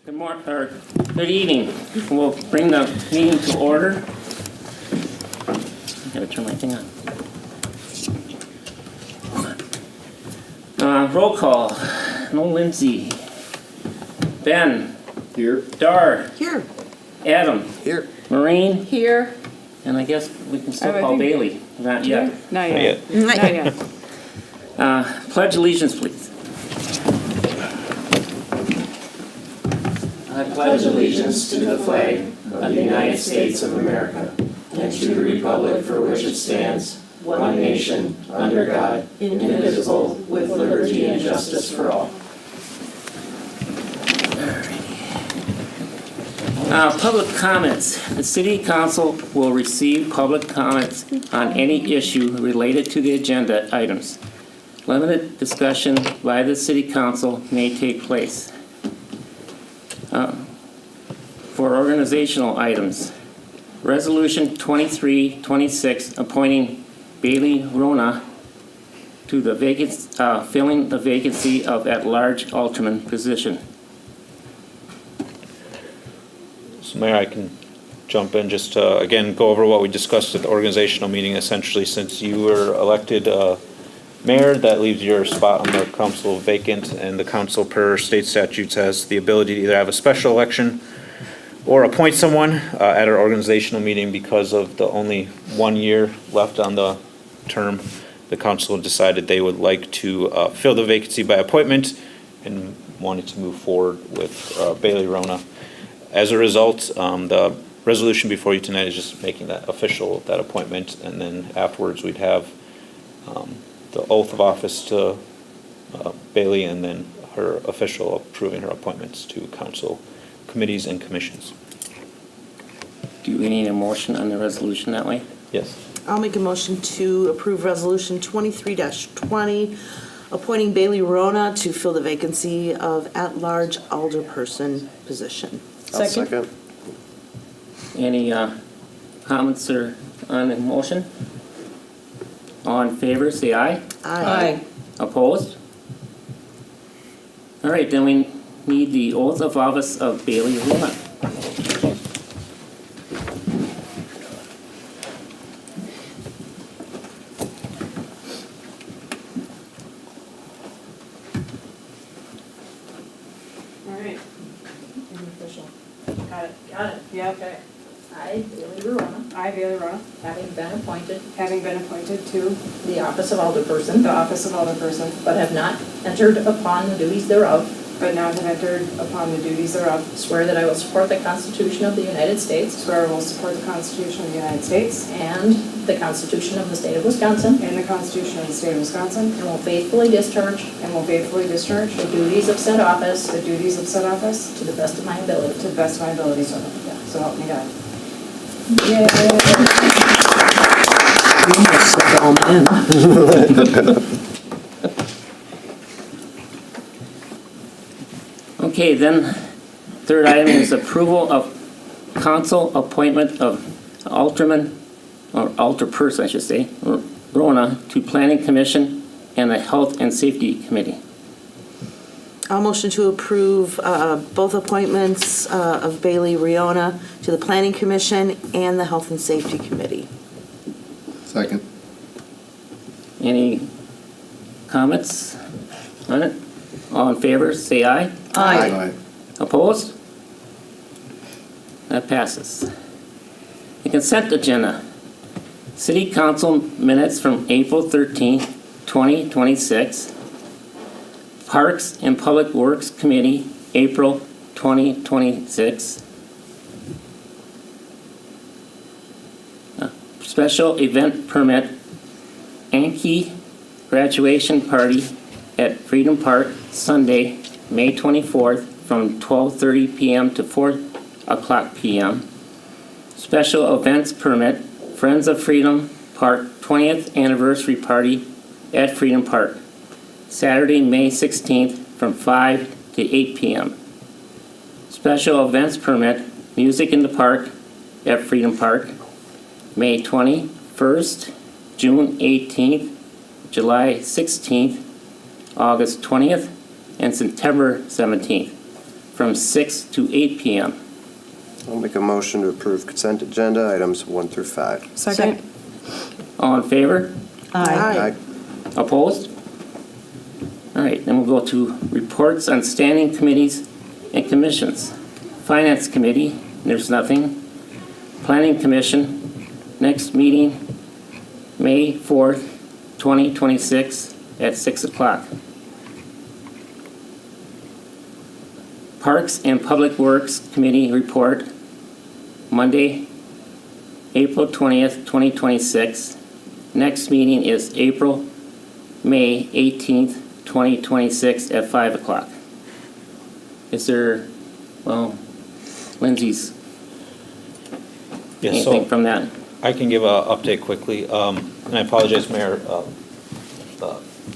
Good morning, or good evening. We'll bring the meeting to order. I gotta turn my thing on. Roll call. No Lindsay. Ben. Here. Dar. Here. Adam. Here. Maureen. Here. And I guess we can still I call think- Bailey. Not yet. Not yet. Not yet. Pledge allegiance, please. I pledge allegiance to the flag of the United States of America and to the republic for which it stands, one nation, under God, indivisible, with liberty and justice for all. Public comments. The City Council will receive public comments on any issue related to the agenda items. Limited discussion by the City Council may take place. For organizational items, Resolution 2326 appointing Bailey Rona to the filling the vacancy of at-large alderman position. So Mayor, I can jump in just to, again, go over what we discussed at the organizational meeting. Essentially, since you were elected mayor, that leaves your spot on the council vacant, and the council per state statutes has the ability to either have a special election or appoint someone at our organizational meeting. Because of the only 1 year left on the term, the council decided they would like to fill the vacancy by appointment and wanted to move forward with Bailey Rona. As a result, the resolution before you tonight is just making that official, that appointment, and then afterwards we'd have the oath of office to Bailey, and then her official approving her appointments to council committees and commissions. Do we need a motion on the resolution that way? Yes. I'll make a motion to approve Resolution 23-20, appointing Bailey Rona to fill the vacancy of at-large alderperson position. I'll second. Any comments or on the motion? All in favor, say aye. Aye. Opposed? All right, then we need the oath of office of Bailey Rona. All right. Official. Got it. Yeah, okay. I, Bailey Rona, I, Bailey Rona, having been appointed having been appointed to the office of alderperson, the office of alderperson, but have not entered upon the duties thereof, but now have entered upon the duties thereof, swear that I will support the Constitution of the United States swear I will support the Constitution of the United States and the Constitution of the State of Wisconsin, and the Constitution of the State of Wisconsin, and will faithfully discharge and will faithfully discharge the duties of said office the duties of said office to the best of my ability. to the best of my ability, so help me God. Okay, then, third item is approval of council appointment of alderman, or alderperson, I should say, Rona to Planning Commission and the Health and Safety Committee. I'll motion to approve both appointments of Bailey Rona to the Planning Commission and the Health and Safety Committee. Second. Any comments on it? All in favor, say aye. Aye. Opposed? That passes. The consent agenda. City Council minutes from April 13th, 2026. Parks and Public Works Committee, April 2026. Special event permit, Anki graduation party at Freedom Park, Sunday, May 24th, from 12:30 p.m. to 4 o'clock p.m. Special events permit, Friends of Freedom Park 20th anniversary party at Freedom Park, Saturday, May 16th, from 5 to 8 p.m. Special events permit, Music in the Park at Freedom Park, May 21st, June 18th, July 16th, August 20th, and September 17th. from 6 to 8 p.m. I'll make a motion to approve consent agenda items 1 through 5. Second. All in favor? Aye. Opposed? All right, then we'll go to reports on standing committees and commissions. Finance Committee, there's nothing. Planning Commission, next meeting, May 4th, 2026 at 6 o'clock. Parks and Public Works Committee report, Monday, April 20th, 2026. Next meeting is May 18th, 2026 at 5 o'clock. Is there, well, Lindsay's, Yes, anything so from that? I can give an update quickly. And I apologize, Mayor,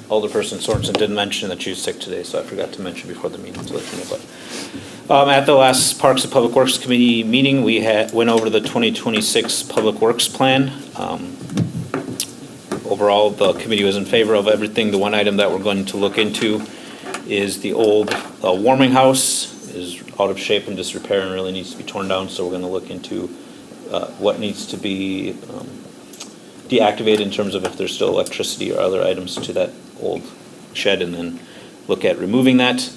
Alderperson Sorensen didn't mention that she was sick today, so I forgot to mention before the meeting to let you know. But at the last Parks and Public Works Committee meeting, we went over the 2026 Public Works Plan. Overall, the committee was in favor of everything. The one item that we're going to look into is the old warming house is out of shape and disrepair and really needs to be torn down. So we're going to look into what needs to be deactivated in terms of if there's still electricity or other items to that old shed, and then look at removing that.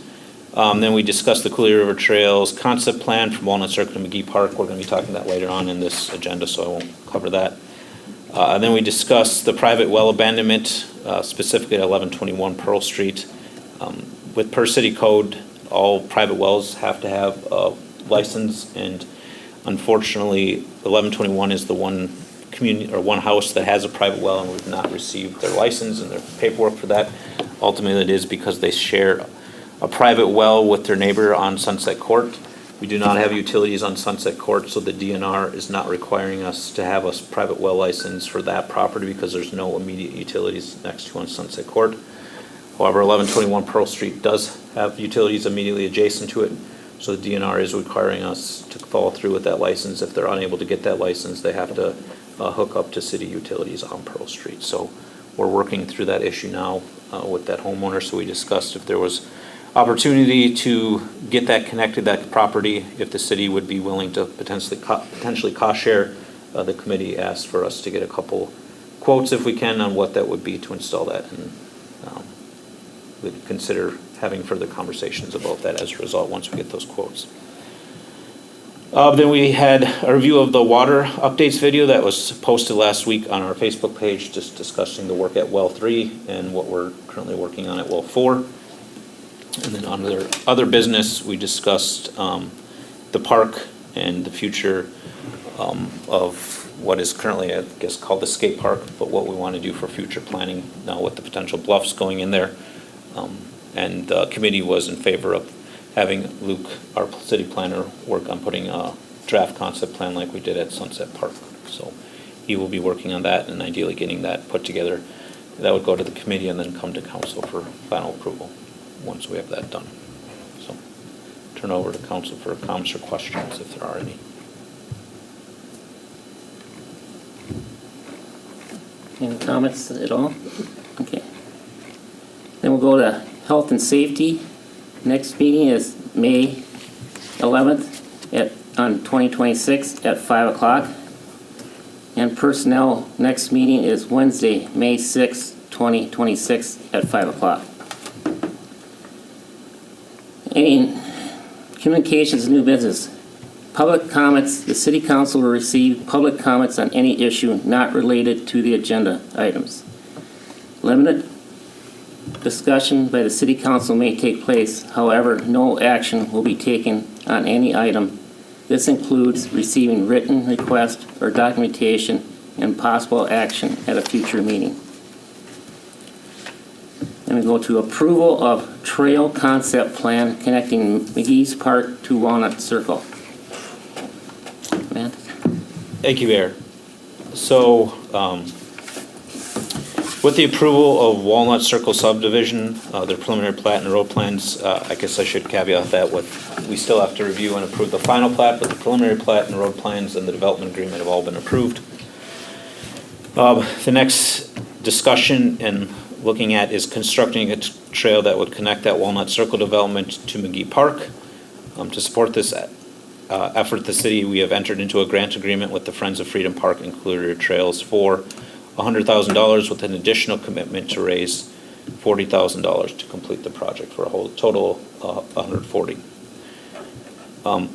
Then we discussed the Cooley River Trails concept plan from Walnut Circle to McGee Park. We're going to be talking that later on in this agenda, so I won't cover that. And then we discussed the private well abandonment, specifically at 1121 Pearl Street. With per city code, all private wells have to have a license, and unfortunately, 1121 is the one community or one house that has a private well, and we've not received their license and their paperwork for that. Ultimately, it is because they share a private well with their neighbor on Sunset Court. We do not have utilities on Sunset Court, so the DNR is not requiring us to have a private well license for that property because there's no immediate utilities next to on Sunset Court. However, 1121 Pearl Street does have utilities immediately adjacent to it, so the DNR is requiring us to follow through with that license. If they're unable to get that license, they have to hook up to city utilities on Pearl Street. So we're working through that issue now with that homeowner. So we discussed if there was opportunity to get that connected, that property, if the city would be willing to potentially cost share. The committee asked for us to get a couple quotes if we can on what that would be to install that, and we'd consider having further conversations about that as a result once we get those quotes. Then we had a review of the water updates video that was posted last week on our Facebook page, just discussing the work at well 3 and what we're currently working on at well 4. And then under other business, we discussed the park and the future of what is currently, I guess, called the skate park, but what we want to do for future planning now with the potential bluffs going in there. And the committee was in favor of having Luke, our city planner, work on putting a draft concept plan like we did at Sunset Park. So he will be working on that and ideally getting that put together. That would go to the committee and then come to council for final approval once we have that done. So turn over to council for comments or questions if there are any. Any comments at all? Okay. Then we'll go to health and safety. Next meeting is May 11th on 2026 at 5 o'clock. And personnel, next meeting is Wednesday, May 6th, 2026 at 5 o'clock. Any communications, new business. Public comments, the city council will receive public comments on any issue not related to the agenda items. Limited discussion by the city council may take place, however, no action will be taken on any item. This includes receiving written request or documentation and possible action at a future meeting. Then we go to approval of trail concept plan connecting McGee's Park to Walnut Circle. Matt? Thank you, Mayor. So, with the approval of Walnut Circle subdivision, their preliminary plat and the road plans, I guess I should caveat that with, we still have to review and approve the final plat, but the preliminary plat and the road plans and the development agreement have all been approved. The next discussion and looking at is constructing a trail that would connect that Walnut Circle development to McGee Park. To support this effort, the city, we have entered into a grant agreement with the Friends of Freedom Park and Coolidge Trails for $100,000 with an additional commitment to raise $40,000 to complete the project for a whole total $140,000.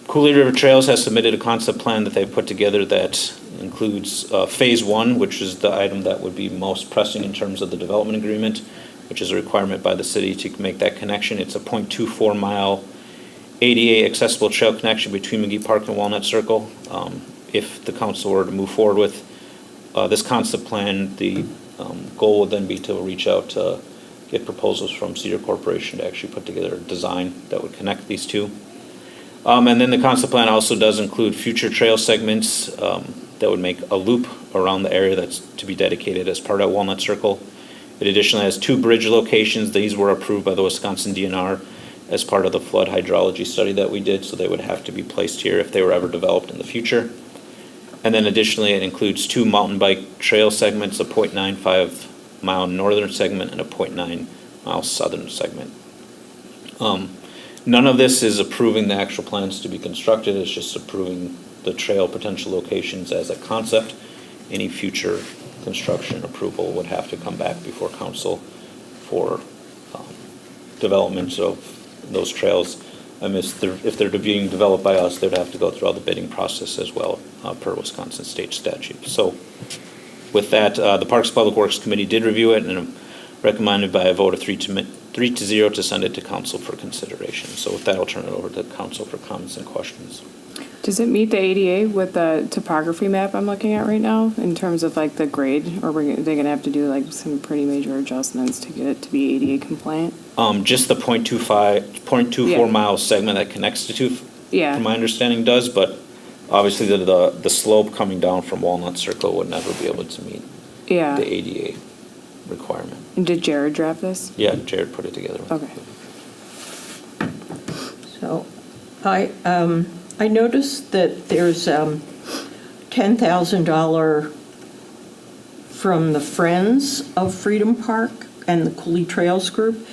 Cooley River Trails has submitted a concept plan that they've put together that includes Phase 1, which is the item that would be most pressing in terms of the development agreement, which is a requirement by the city to make that connection. It's a 0.24 mile ADA accessible trail connection between McGee Park and Walnut Circle. If the council were to move forward with this concept plan, the goal would then be to reach out to get proposals from Cedar Corporation to actually put together a design that would connect these two. And then the concept plan also does include future trail segments that would make a loop around the area that's to be dedicated as part of Walnut Circle. It additionally has 2 bridge locations. These were approved by the Wisconsin DNR as part of the flood hydrology study that we did, so they would have to be placed here if they were ever developed in the future. And then additionally, it includes 2 mountain bike trail segments, a 0.95 mile northern segment and a 0.9 mile southern segment. None of this is approving the actual plans to be constructed. It's just approving the trail potential locations as a concept. Any future construction approval would have to come back before council for development of those trails. If they're being developed by us, they'd have to go through all the bidding process as well per Wisconsin state statute. So with that, the Parks Public Works Committee did review it and recommended by a vote of 3-0 to send it to council for consideration. So with that, I'll turn it over to council for comments and questions. Does it meet the ADA with the topography map I'm looking at right now in terms of like the grade, or are they gonna have to do like some pretty major adjustments to get it to be ADA compliant? Just the 0.24 Yeah. mile segment that connects the two, Yeah. from my understanding, does, but obviously the slope coming down from Walnut Circle would never be able to meet Yeah. the ADA requirement. And did Jared draft this? Yeah, Jared put it together. Okay. So I noticed that there's $10,000 from the Friends of Freedom Park and the Cooley Trails Group,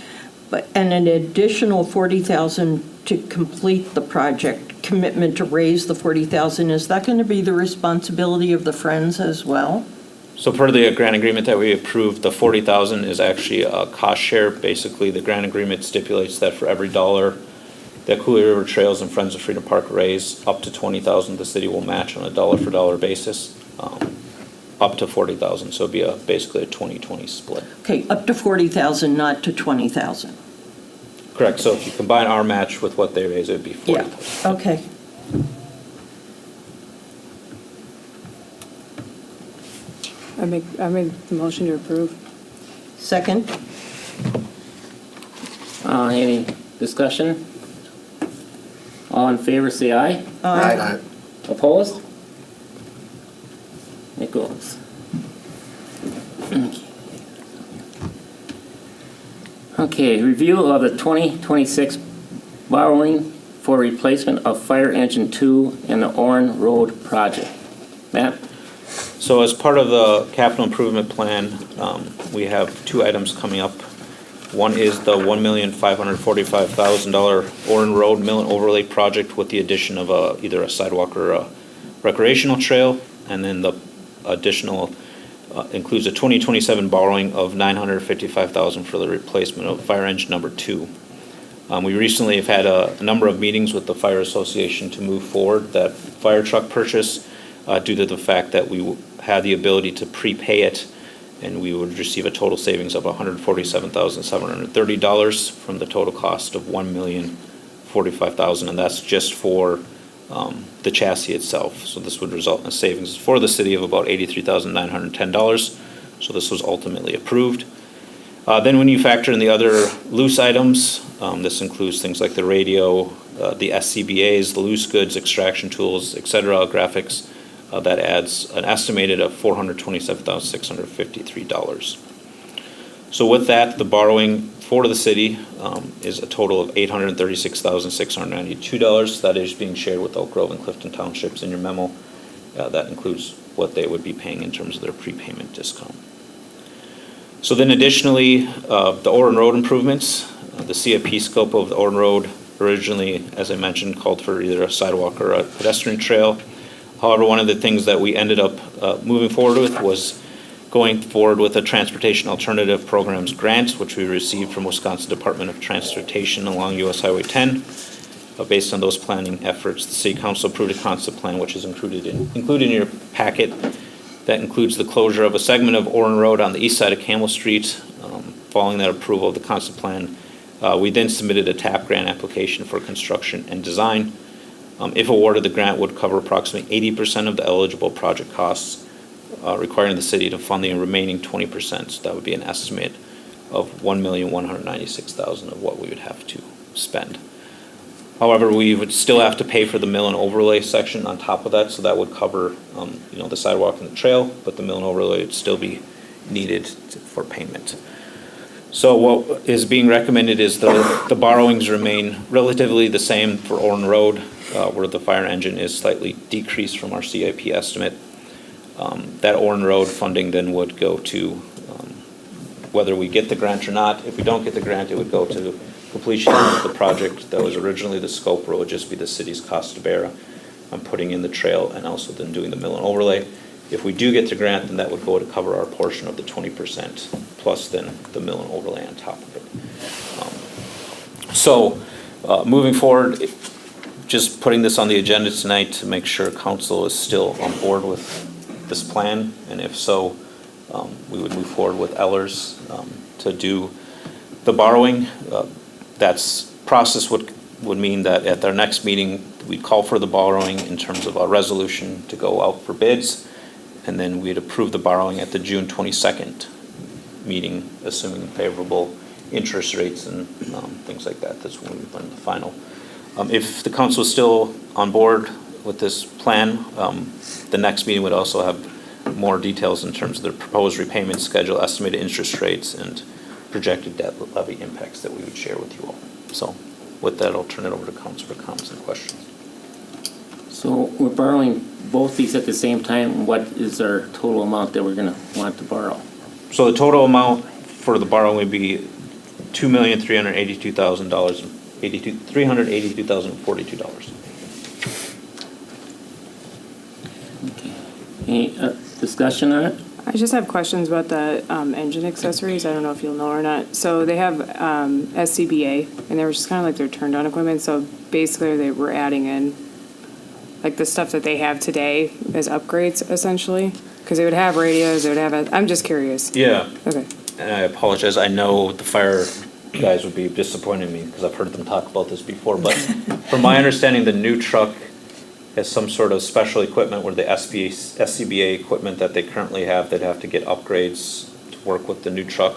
and an additional $40,000 to complete the project, commitment to raise the $40,000. Is that going to be the responsibility of the Friends as well? So per the grant agreement that we approved, the $40,000 is actually a cost share. Basically, the grant agreement stipulates that for every dollar that Cooley River Trails and Friends of Freedom Park raise, up to $20,000, the city will match on a dollar-for-dollar basis, up to $40,000. So it'd be basically a 20-20 split. Okay, up to $40,000, not to $20,000. Correct. So if you combine our match with what they raise, it would be $40,000. Yeah, okay. I made the motion to approve. Second? Any discussion? All in favor, say aye. Aye. Opposed? It goes. Okay, review of the 2026 borrowing for replacement of fire engine 2 in the Orrin Road project. Matt? So as part of the capital improvement plan, we have 2 items coming up. One is the $1,545,000 Orrin Road Mill and Overlay project with the addition of either a sidewalk or a recreational trail. And then the additional includes a 2027 borrowing of $955,000 for the replacement of fire engine number 2. We recently have had a number of meetings with the Fire Association to move forward that fire truck purchase due to the fact that we had the ability to prepay it, and we would receive a total savings of $147,730 from the total cost of $1,045,000, and that's just for the chassis itself. So this would result in a savings for the city of about $83,910. So this was ultimately approved. Then when you factor in the other loose items, this includes things like the radio, the SCBA's, the loose goods, extraction tools, etc., graphics, that adds an estimated of $427,653. So with that, the borrowing for the city is a total of $836,692. That is being shared with Oak Grove and Clifton Townships in your memo. That includes what they would be paying in terms of their prepayment discount. So then additionally, the Orrin Road improvements, the CIP scope of the Orrin Road originally, as I mentioned, called for either a sidewalk or a pedestrian trail. However, one of the things that we ended up moving forward with was going forward with a Transportation Alternative Programs grant, which we received from Wisconsin Department of Transportation along US Highway 10. Based on those planning efforts, the City Council approved a concept plan, which is included in your packet. That includes the closure of a segment of Orrin Road on the east side of Campbell Street. Following that approval of the concept plan, we then submitted a TAP grant application for construction and design. If awarded, the grant would cover approximately 80% of the eligible project costs, requiring the city to fund the remaining 20%. So that would be an estimate of $1,196,000 of what we would have to spend. However, we would still have to pay for the mill and overlay section on top of that, so that would cover, the sidewalk and the trail, but the mill and overlay would still be needed for payment. So what is being recommended is the borrowings remain relatively the same for Orrin Road, where the fire engine is slightly decreased from our CIP estimate. That Orrin Road funding then would go to, whether we get the grant or not. If we don't get the grant, it would go to completion of the project that was originally the scope, where it would just be the city's cost to bear on putting in the trail and also then doing the mill and overlay. If we do get the grant, then that would go to cover our portion of the 20% plus then the mill and overlay on top of it. Moving forward, just putting this on the agenda tonight to make sure council is still on board with this plan, and if so, we would move forward with Ellers to do the borrowing. That's process would mean that at our next meeting, we'd call for the borrowing in terms of a resolution to go out for bids, and then we'd approve the borrowing at the June 22nd meeting, assuming favorable interest rates and things like that. That's when we run the final. If the council is still on board with this plan, the next meeting would also have more details in terms of the proposed repayment schedule, estimated interest rates, and projected debt levy impacts that we would share with you all. So with that, I'll turn it over to council for comments and questions. So we're borrowing both these at the same time. What is our total amount that we're going to want to borrow? So the total amount for the borrowing would be $382,042. Okay. Any discussion on it? I just have questions about the engine accessories. I don't know if you'll know or not. So they have SCBA, and they were just kind of like their turned-on equipment. So basically, they were adding in like the stuff that they have today as upgrades, essentially, because they would have radios. They would have. I'm just curious. Yeah. Okay. And I apologize. I know the fire guys would be disappointed in me because I've heard them talk about this before. But from my understanding, the new truck has some sort of special equipment where the SCBA equipment that they currently have, they'd have to get upgrades to work with the new truck.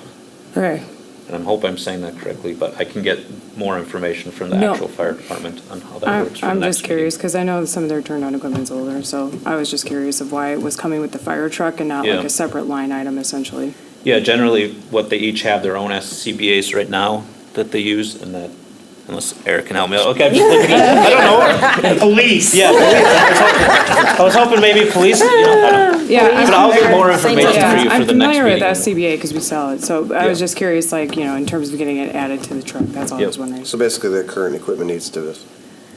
Okay. And I hope I'm saying that correctly, but I can get more information from the No. actual fire department on how that works. for the I'm next just curious meeting. because I know some of their turned-on equipment's older, so I was just curious of why it was coming with the fire truck and not Yeah. like a separate line item, essentially. Yeah, generally, what they each have their own SCBA's right now that they use, and that, unless Eric can help me out. Okay, I'm just looking at, I don't know. Police. Yeah, police. I was hoping maybe police, I don't. Yeah, But I'll get more information for you I'm for the next familiar with meeting. SCBA because we sell it, so I was Yeah. just curious, like, in terms of getting it added to the truck, that's all I Yep. was wondering. So basically, the current equipment needs to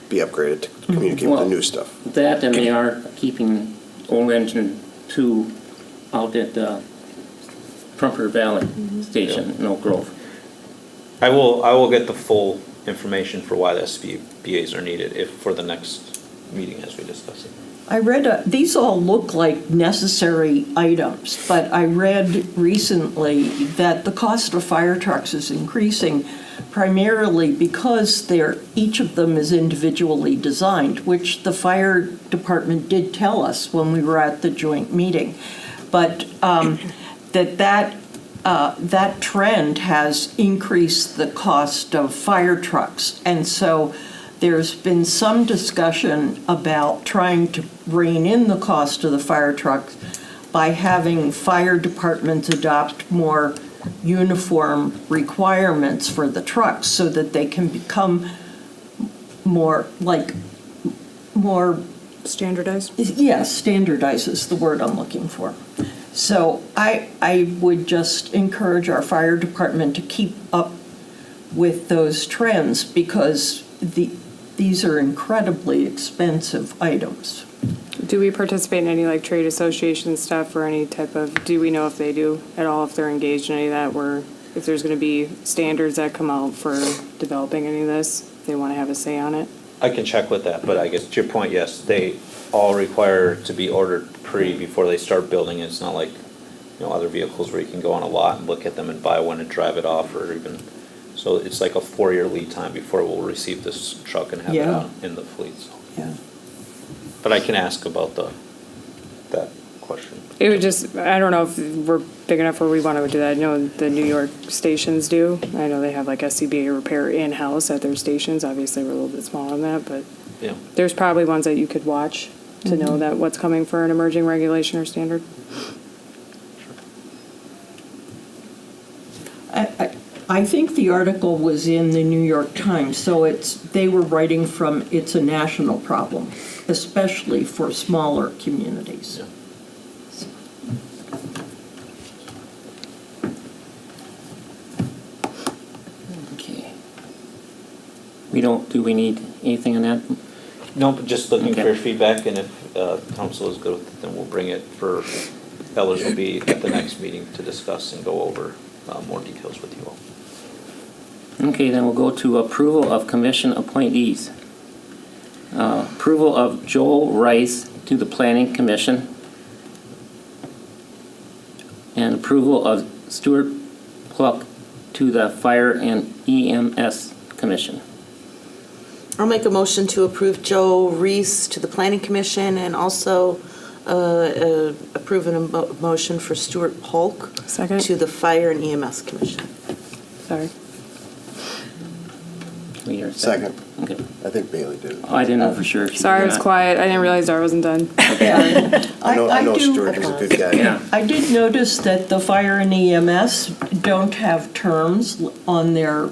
be upgraded to communicate with the new stuff. That, and they are keeping old engine 2 out at Trumper Valley Station in Oak Grove. I will get the full information for why the SCBA's are needed for the next meeting as we discuss it. I read, these all look like necessary items, but I read recently that the cost of fire trucks is increasing primarily because each of them is individually designed, which the fire department did tell us when we were at the joint meeting. But that trend has increased the cost of fire trucks. And so there's been some discussion about trying to rein in the cost of the fire trucks by having fire departments adopt more uniform requirements for the trucks so that they can become more Standardized? yes, standardized is the word I'm looking for. So I would just encourage our fire department to keep up with those trends because these are incredibly expensive items. Do we participate in any like trade association stuff or any type of, do we know if they do at all, if they're engaged in any of that, where if there's going to be standards that come out for developing any of this, if they want to have a say on it? I can check with that, but I guess to your point, yes, they all require to be ordered before they start building. It's not like, other vehicles where you can go on a lot and look at them and buy one and drive it off, or even, so it's like a 4-year lead time before we'll receive this truck and have it Yeah. out in the fleet, so. Yeah. But I can ask about that question. It would just, I don't know if we're big enough where we want to do that. I know the New York stations do. I know they have like SCBA repair in-house at their stations. Obviously, we're a little bit smaller than that, but Yeah. there's probably ones that you could watch to know that what's coming for an emerging regulation or standard. I think the article was in the New York Times, so they were writing from, it's a national problem, especially for smaller communities. Yeah. Okay. Do we need anything on that? Nope, just looking for Okay. your feedback, and if council is good with it, then we'll bring it for, Ellers will be at the next meeting to discuss and go over more details with you all. Okay, then we'll go to approval of commission appointees. Approval of Joel Rice to the Planning Commission. And approval of Stuart Pluck to the Fire and EMS Commission. I'll make a motion to approve Joe Reese to the Planning Commission and also approve a motion for Stuart Polk Second. to the Fire and EMS Commission. Sorry. We hear a Second. Okay. I think Bailey did it. Oh, I didn't know for sure. if you Sorry, did it was not. quiet. I didn't realize Dara wasn't done. I know do- Stuart is a good guy. Yeah. I did notice that the fire and EMS don't have terms on their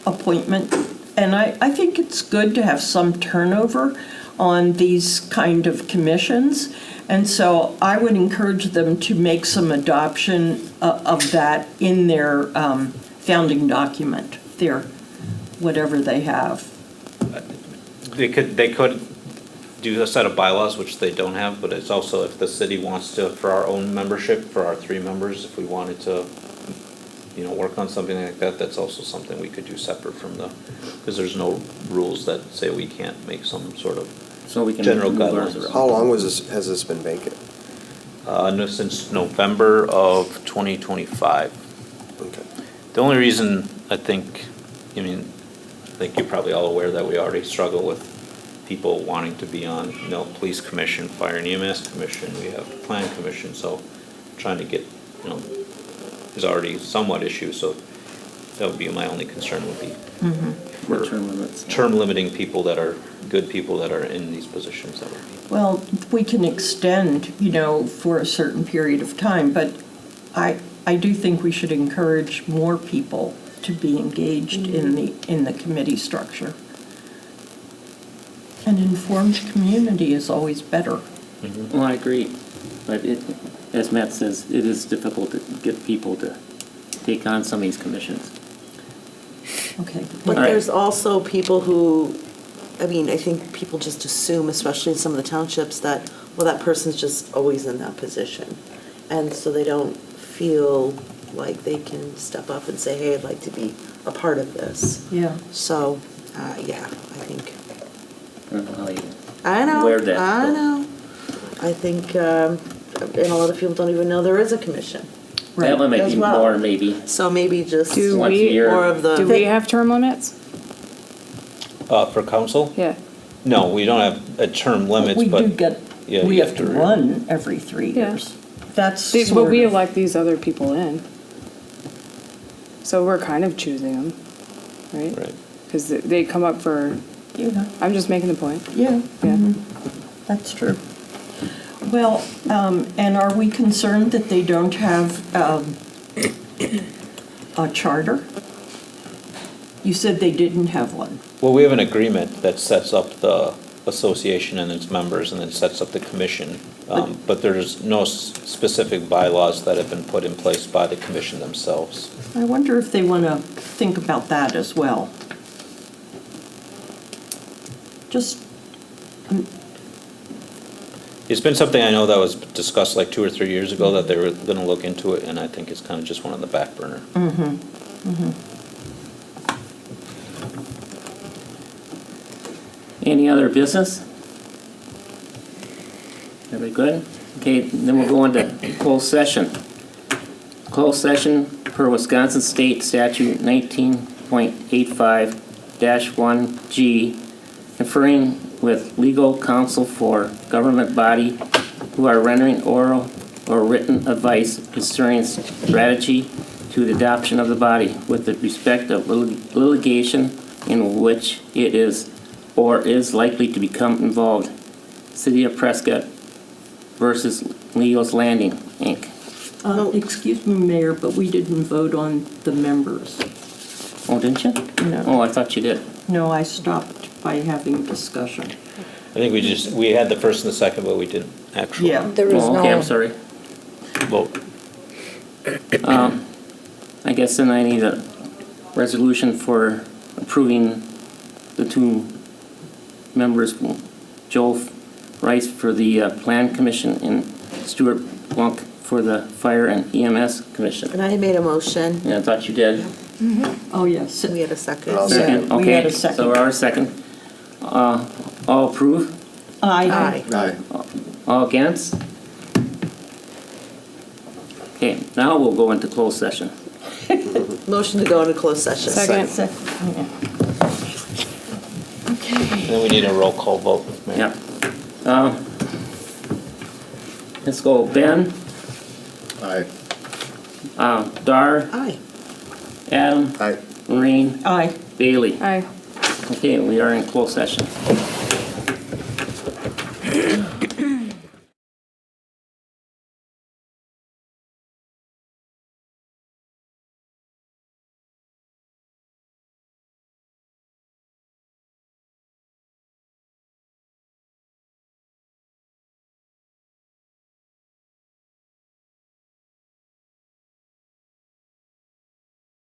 appointment, and I think it's good to have some turnover on these kind of commissions, and so I would encourage them to make some adoption of that in their founding document, their, whatever they have. They could do a set of bylaws, which they don't have, but it's also if the city wants to, for our own membership, for our 3 members, if we wanted to, work on something like that, that's also something we could do separate from because there's no rules that say we can't make some sort of So we can general move ours guidelines. around. How long has this been vacant? No, since November of 2025. Okay. The only reason I think you're probably all aware that we already struggle with people wanting to be on, police commission, fire and EMS commission, we have plan commission, so trying to get, is already somewhat issue, so that would be my only concern would be What term limits? term limiting people that are good people that are in these positions that would be. Well, we can extend, for a certain period of time, but I do think we should encourage more people to be engaged in the committee structure. An informed community is always better. Well, I agree, but as Matt says, it is difficult to get people to take on some of these commissions. Okay. But All right. there's also people who, I think people just assume, especially in some of the townships, that, that person's just always in that position. And so they don't feel like they can step up and say, hey, I'd like to be a part of this. Yeah. So, yeah, I think. I don't know how you I know, Where that- I know. I think, and a lot of people don't even know there is a commission. That one might As be well. more, maybe. So maybe just Do Once a we, year. more of the. do we have term limits? For council? Yeah. No, we don't have a term limits, We but. do get, Yeah, we you have to run every 3 Yeah. years. That's But sort we of, elect these other people in. So we're kind of choosing them, right? Right. Because they come up for, yeah, I'm just making the point. yeah, Yeah. that's true. Well, and are we concerned that they don't have a charter? You said they didn't have one. Well, we have an agreement that sets up the association and its members and then sets up the commission. But there's no specific bylaws that have been put in place by the commission themselves. I wonder if they want to think about that as well. just, It's been something I know that was discussed like 2 or 3 years ago, that they were gonna look into it, and I think it's kind of just one on the back burner. Any other business? Everybody good? Okay, then we'll go into closed session. Closed session per Wisconsin State Statute 19.85-1G, conferring with legal counsel for government body who are rendering oral or written advice concerning strategy to the adoption of the body with the respect of litigation in which it is or is likely to become involved. City of Prescott versus Leo's Landing, Inc. excuse me, Mayor, but we didn't vote on the members. Oh, didn't you? No. Oh, I thought you did. No, I stopped by having discussion. I think we had the first and the second, but we didn't actually Yeah. There was Oh, okay, I'm sorry. vote. I guess then I need a resolution for approving the two members, Joel Rice for the Plan Commission and Stuart Blunk for the Fire and EMS Commission. And I made a motion. Yeah, I thought you did. Oh, yes. We had a second. I'll Second, we had okay, a second. so our second. All approve? Aye. Aye. All against? Okay, now we'll go into closed session. Motion to go into closed session. Second. Okay. And then we need a roll call vote. Mayor. Yeah. Let's go Ben, Aye. Dar, Aye. Adam, Aye. Maureen, Aye. Bailey. Aye. Okay, we are in closed session.